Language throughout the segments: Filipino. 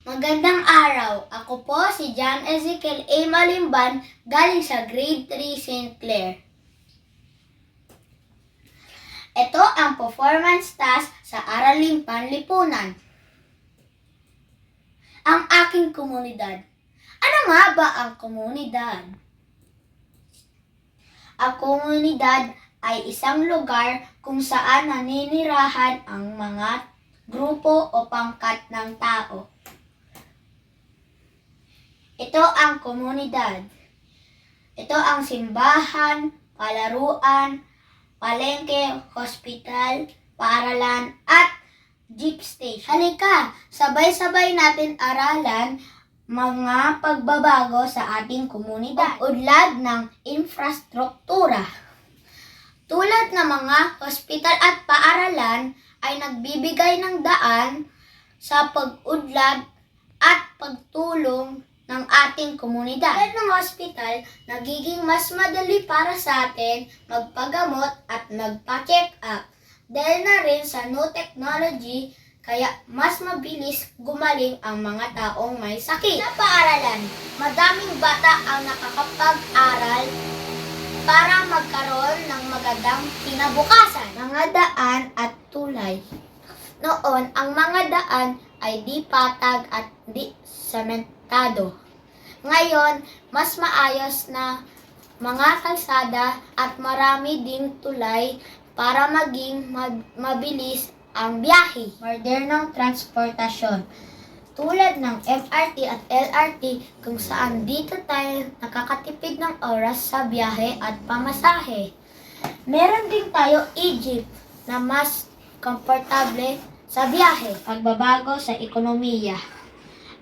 Magandang araw. Ako po si John Ezekiel A. Malimban galing sa Grade 3 St. Clair. Ito ang performance task sa Araling Panlipunan. Ang aking komunidad. Ano nga ba ang komunidad? Ang komunidad ay isang lugar kung saan naninirahan ang mga grupo o pangkat ng tao. Ito ang komunidad. Ito ang simbahan, palaruan, palengke, hospital, paaralan, at jeep station. Halika, sabay-sabay natin aralan mga pagbabago sa ating komunidad. Pag-unlad ng infrastruktura. Tulad ng mga hospital at paaralan ay nagbibigay ng daan sa pag-unlad at pagtulong ng ating komunidad. Tulad ng hospital, nagiging mas madali para sa atin magpagamot at magpa-check up. Dahil na rin sa new technology, kaya mas mabilis gumaling ang mga taong may sakit. Sa paaralan, madaming bata ang nakakapag-aral para magkaroon ng magandang kinabukasan. Mga daan at tulay. Noon, ang mga daan ay di patag at di sementado. Ngayon, mas maayos na mga kalsada at marami ding tulay para maging mabilis ang biyahe. Modernong transportasyon. Tulad ng MRT at LRT kung saan dito tayo nakakatipid ng oras sa biyahe at pamasahe. Meron din tayo Egypt na mas komportable sa biyahe. Pagbabago sa ekonomiya.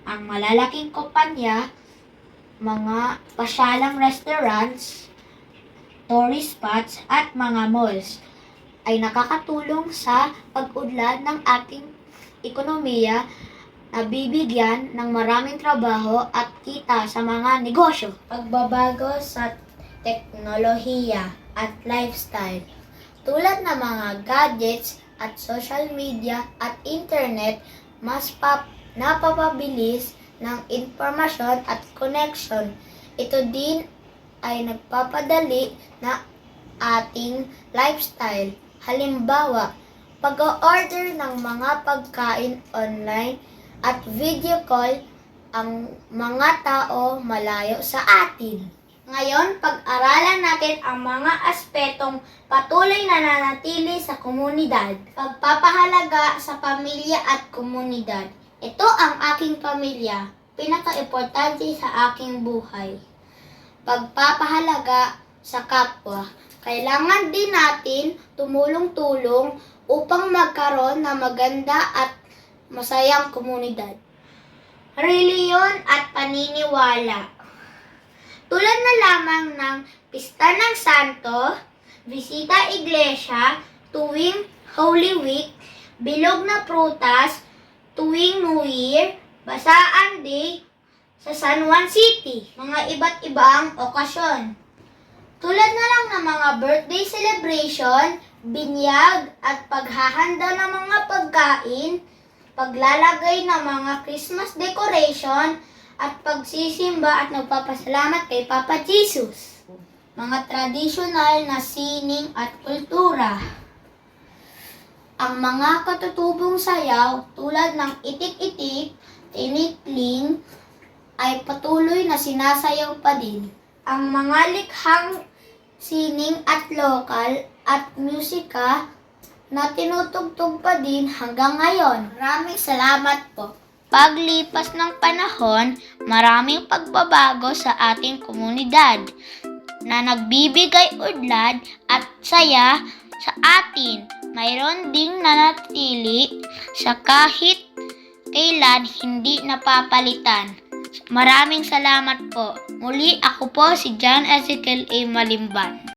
Ang malalaking kumpanya, mga pasyalang restaurants, tourist spots at mga malls ay nakakatulong sa pag-unlad ng ating ekonomiya na bibigyan ng maraming trabaho at kita sa mga negosyo. Pagbabago sa teknolohiya at lifestyle. Tulad ng mga gadgets at social media at internet, mas napapabilis ng informasyon at connection. Ito din ay nagpapadali na ating lifestyle. Halimbawa, pag-order ng mga pagkain online at video call ang mga tao malayo sa atin. Ngayon, pag-aralan natin ang mga aspetong patuloy na nanatili sa komunidad. Pagpapahalaga sa pamilya at komunidad. Ito ang aking pamilya, pinaka-importante sa aking buhay. Pagpapahalaga sa kapwa. Kailangan din natin tumulong-tulong upang magkaroon ng maganda at masayang komunidad. Reliyon at paniniwala. Tulad na lamang ng Pista ng Santo, bisita iglesia, tuwing Holy Week, bilog na prutas, tuwing New Year, Basaan Day sa San Juan City, mga iba't ibang okasyon. Tulad na lang ng mga birthday celebration, binyag at paghahanda ng mga pagkain, paglalagay ng mga Christmas decoration, at pagsisimba at nagpapasalamat kay Papa Jesus. Mga tradisyonal na sining at kultura. Ang mga katutubong sayaw tulad ng itik-itik, tinikling ay patuloy na sinasayaw pa din. Ang mga likhang sining at lokal at musika na tinutugtog pa din hanggang ngayon. Maraming salamat po. Paglipas ng panahon, maraming pagbabago sa ating komunidad na nagbibigay udlad at saya sa atin. Mayroon ding nanatili sa kahit kailan hindi napapalitan. Maraming salamat po. Muli ako po si John Ezekiel A. Malimban.